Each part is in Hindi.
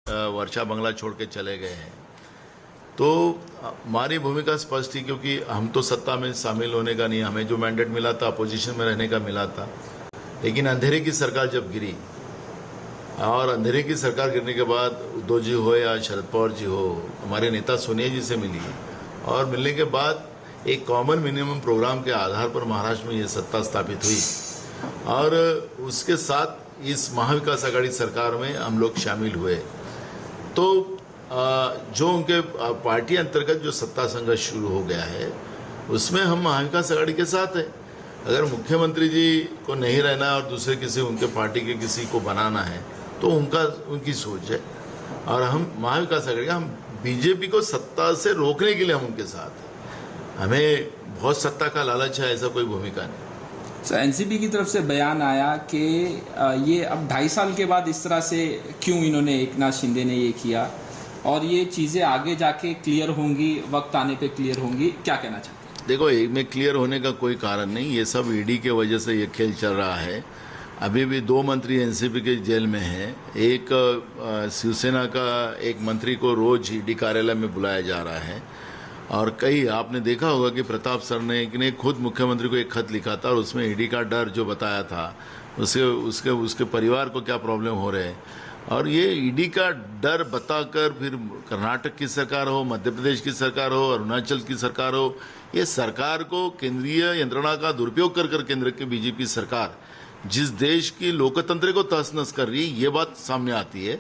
वर्षा बंगला छोड़ के चले गए हैं। तो हमारी भूमिका स्पष्ट थी, क्योंकि हम तो सत्ता में शामिल होने का नहीं, हमें जो मैंडेट मिला था अपोजिशन में रहने का मिला था। लेकिन अंधेरे की सरकार जब गिरी, और अंधेरे की सरकार गिरने के बाद उद्धव जी हो या शरद पवार जी हो, हमारे नेता सोनिया जी से मिली, और मिलने के बाद एक कॉमन मिनिमम प्रोग्राम के आधार पर महाराष्ट्र में ये सत्ता स्थापित हुई, और उसके साथ इस महाविकास आघाड़ी सरकार में हम लोग शामिल हुए। तो जो उनके पार्टी अंतर्गत जो सत्ता संघर्ष शुरू हो गया है, उसमें हम महाविकास आघाड़ी के साथ हैं। अगर मुख्यमंत्री जी को नहीं रहना और दूसरे किसी उनके पार्टी के किसी को बनाना है तो उनकी सोच है, और हम महाविकास आघाड़ी, हम बीजेपी को सत्ता से रोकने के लिए हम उनके साथ हैं। हमें बहुत सत्ता का लालच है, ऐसा कोई भूमिका नहीं। सर, एनसीपी की तरफ से बयान आया कि ये अब 2.5 साल के बाद इस तरह से क्यों इन्होंने, एकनाथ शिंदे ने ये किया, और ये चीज़ें आगे जाके क्लियर होंगी, वक्त आने पे क्लियर होंगी, क्या कहना चाहते हैं? देखो, में क्लियर होने का कोई कारण नहीं, ये सब ईडी के वजह से ये खेल चल रहा है। अभी भी 2 मंत्री एनसीपी के जेल में हैं। एक शिवसेना का एक मंत्री को रोज ईडी कार्यालय में बुलाया जा रहा है, और कई आपने देखा होगा कि प्रताप सरनाईक ने खुद मुख्यमंत्री को एक खत लिखा था, और उसमें ईडी का डर जो बताया था, उसके परिवार को क्या प्रॉब्लम हो रहे हैं। और ये ईडी का डर बताकर फिर कर्नाटक की सरकार हो, मध्य प्रदेश की सरकार हो, अरुणाचल की सरकार हो, ये सरकार को केंद्रीय यंत्रणा का दुरुपयोग कर केंद्र की बीजेपी सरकार जिस देश की लोकतंत्र को तहस-नहस कर रही है, ये बात सामने आती है।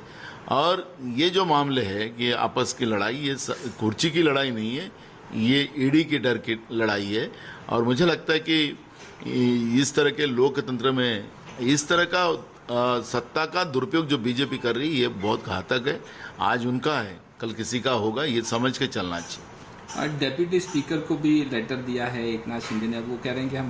और ये जो मामले है कि आपस की लड़ाई, ये कुर्सी की लड़ाई नहीं है, ये ईडी के डर की लड़ाई है। और मुझे लगता है कि इस तरह के लोकतंत्र में इस तरह का सत्ता का दुरुपयोग जो बीजेपी कर रही है, ये बहुत घातक है। आज उनका है, कल किसी का होगा, ये समझ के चलना चाहिए। डिप्टी स्पीकर को भी लेटर दिया है एकनाथ शिंदे ने, वो कह रहे हैं कि हम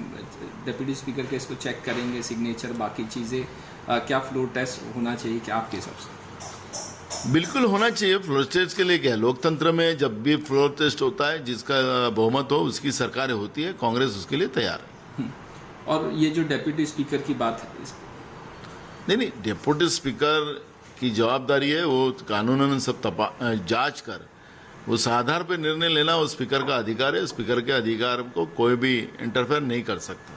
डिप्टी स्पीकर के इसको चेक करेंगे, सिग्नेचर बाकी चीज़ें, क्या फ्लोर टेस्ट होना चाहिए, क्या आपके हिसाब से? बिल्कुल होना चाहिए। फ्लोर टेस्ट के लिए क्या, लोकतंत्र में जब भी फ्लोर टेस्ट होता है, जिसका बहुमत हो उसकी सरकारें होती है, कांग्रेस उसके लिए तैयार है। और ये जो डिप्टी स्पीकर की बात है, नहीं, डिप्टी स्पीकर की जवाबदारी है, वो कानूनन सब जांच कर उस आधार पर निर्णय लेना, उस स्पीकर का अधिकार है। स्पीकर के अधिकार को कोई भी इंटरफेयर नहीं कर सकता।